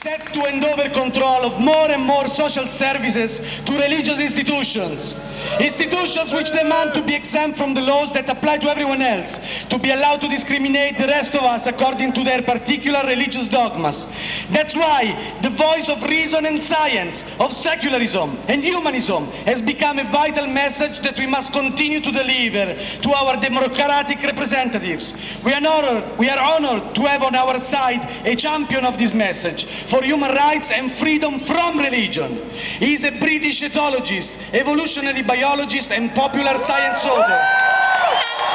sets to hand over control of more and more social services to religious institutions. Institutions which demand to be exempt from the laws that apply to everyone else, to be allowed to discriminate the rest of us according to their particular religious dogmas. That's why the voice of reason and science, of secularism and humanism has become a vital message that we must continue to deliver to our democratic representatives. We are honored to have on our side a champion of this message for human rights and freedom from religion. He is a British ethologist, evolutionary biologist and popular science author.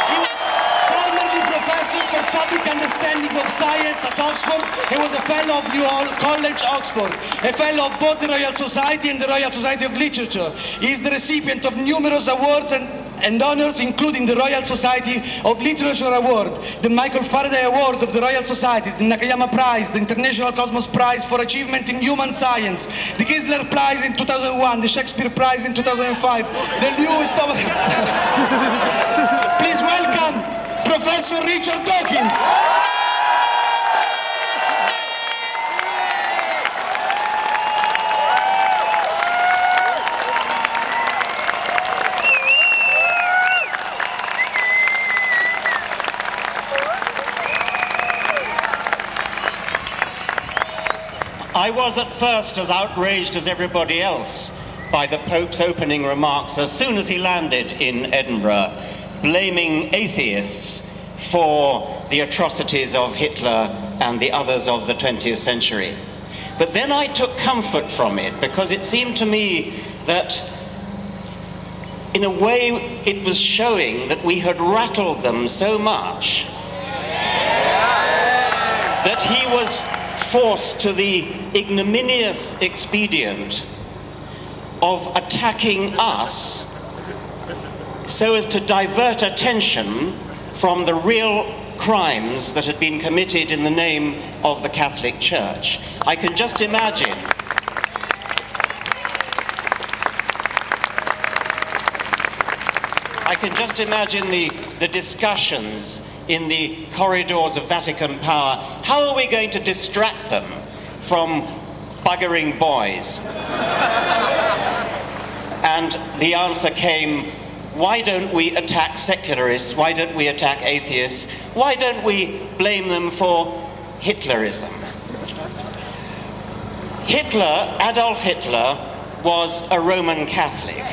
He was formerly professor for public understanding of science at Oxford and was a fellow of New College, Oxford, a fellow of both the Royal Society and the Royal Society of Literature. He is the recipient of numerous awards and honors, including the Royal Society of Literature Award, the Michael Faraday Award of the Royal Society, the Nakayama Prize, the International Cosmos Prize for Achievement in Human Science, the Kistler Prize in 2001, the Shakespeare Prize in 2005, the newest of... Please welcome Professor Richard Dawkins. I was at first as outraged as everybody else by the Pope's opening remarks as soon as he landed in Edinburgh, blaming atheists for the atrocities of Hitler and the others of the 20th century. But then I took comfort from it, because it seemed to me that in a way it was showing that we had rattled them so much that he was forced to the ignominious expedient of attacking us so as to divert attention from the real crimes that had been committed in the name of the Catholic Church. I can just imagine the discussions in the corridors of Vatican power. How are we going to distract them from buggering boys? And the answer came, why don't we attack secularists? Why don't we attack atheists? Why don't we blame them for Hitlerism? Adolf Hitler, was a Roman Catholic.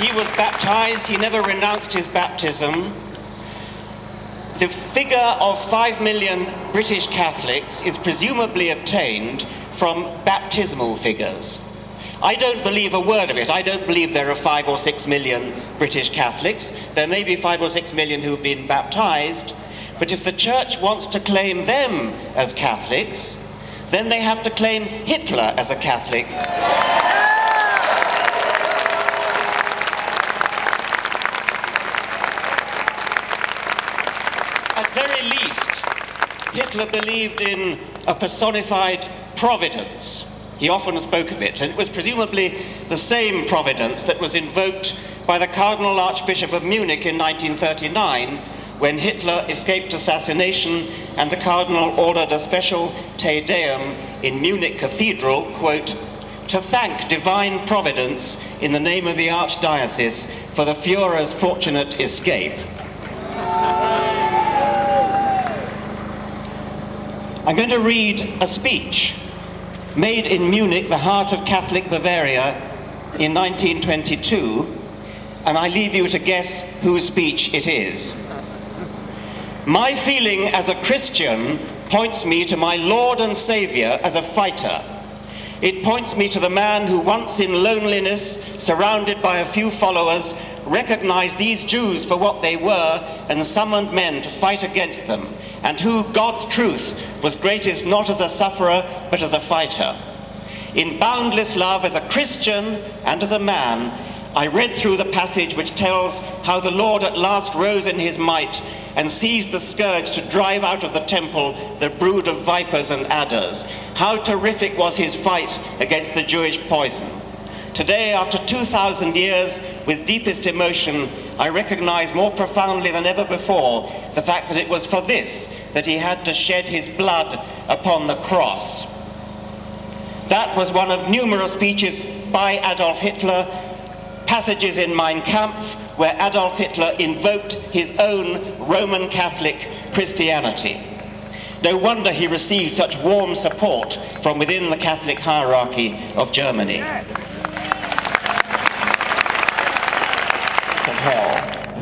He was baptized, he never renounced his baptism. The figure of 5 million British Catholics is presumably obtained from baptismal figures. I don't believe a word of it. I don't believe there are 5 or 6 million British Catholics. There may be 5 or 6 million who've been baptized, but if the Church wants to claim them as Catholics, then they have to claim Hitler as a Catholic. At very least, Hitler believed in a personified providence. He often spoke of it, and it was presumably the same providence that was invoked by the Cardinal Archbishop of Munich in 1939, when Hitler escaped assassination and the Cardinal ordered a special Te Deum in Munich Cathedral, quote, to thank divine providence in the name of the Archdiocese for the Führer's fortunate escape. I'm going to read a speech made in Munich, the heart of Catholic Bavaria, in 1922, and I leave you to guess whose speech it is. My feeling as a Christian points me to my Lord and Savior as a fighter. It points me to the man who once in loneliness, surrounded by a few followers, recognized these Jews for what they were and summoned men to fight against them, and who, God's truth, was greatest not as a sufferer but as a fighter. In boundless love as a Christian and as a man, I read through the passage which tells how the Lord at last rose in his might and seized the scourge to drive out of the temple the brood of vipers and adders. How terrific was his fight against the Jewish poison. Today, after 2,000 years, with deepest emotion, I recognize more profoundly than ever before the fact that it was for this that he had to shed his blood upon the cross. That was one of numerous speeches by Adolf Hitler, passages in Mein Kampf, where Adolf Hitler invoked his own Roman Catholic Christianity. No wonder he received such warm support from within the Catholic hierarchy of Germany.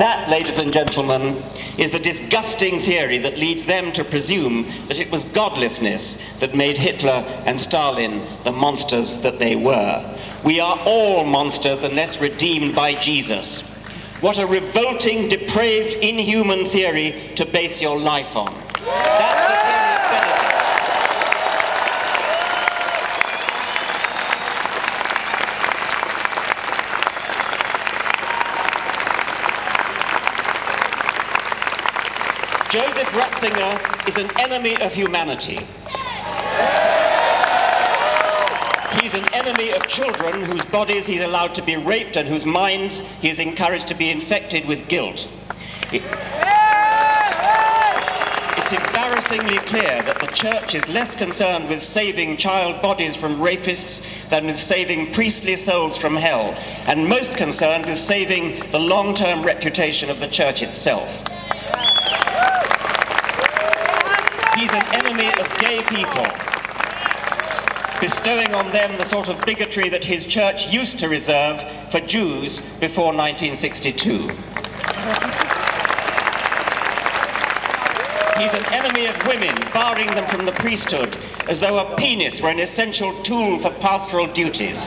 That, ladies and gentlemen, is the disgusting theory that leads them to presume that it was godlessness that made Hitler and Stalin the monsters that they were. We are all monsters unless redeemed by Jesus. What a revolting, depraved, inhuman theory to base your life on. That's the theory of Benedict. Joseph Ratzinger is an enemy of humanity. He's an enemy of children whose bodies he's allowed to be raped and whose minds he is encouraged to be infected with guilt. It's embarrassingly clear that the Church is less concerned with saving child bodies from rapists than with saving priestly souls from hell, and most concerned with saving the long-term reputation of the Church itself. He's an enemy of gay people, bestowing on them the sort of bigotry that his church used to reserve for Jews before 1962. He's an enemy of women, barring them from the priesthood, as though a penis were an essential tool for pastoral duties.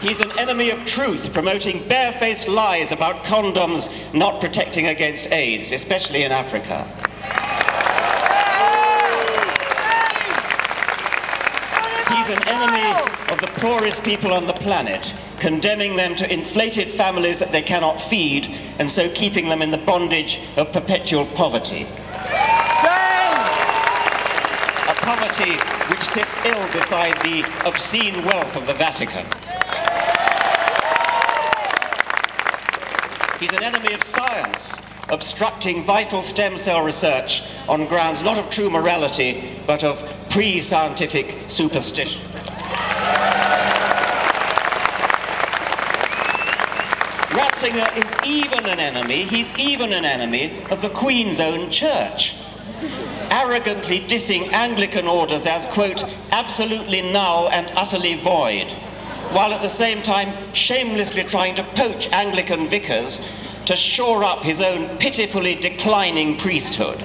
He's an enemy of truth, promoting barefaced lies about condoms not protecting against AIDS, especially in Africa. He's an enemy of the poorest people on the planet, condemning them to inflated families that they cannot feed, and so keeping them in the bondage of perpetual poverty. A poverty which sits ill beside the obscene wealth of the Vatican. He's an enemy of science, obstructing vital stem cell research on grounds not of true morality, but of pre-scientific superstition. Ratzinger is even an enemy, he's even an enemy of the Queen's own church, arrogantly dissing Anglican orders as, quote, absolutely null and utterly void, while at the same time shamelessly trying to poach Anglican vicars to shore up his own pitifully declining priesthood.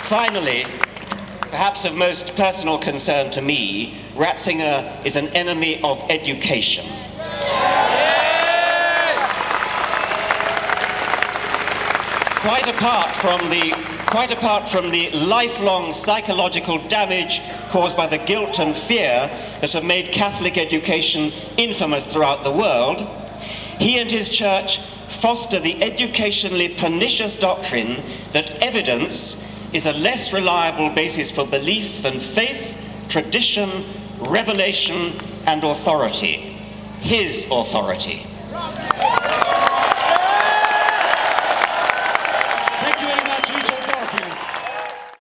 Finally, perhaps of most personal concern to me, Ratzinger is an enemy of education. Quite apart from the lifelong psychological damage caused by the guilt and fear that have made Catholic education infamous throughout the world, he and his church foster the educationally pernicious doctrine that evidence is a less reliable basis for belief than faith, tradition, revelation, and authority. His authority.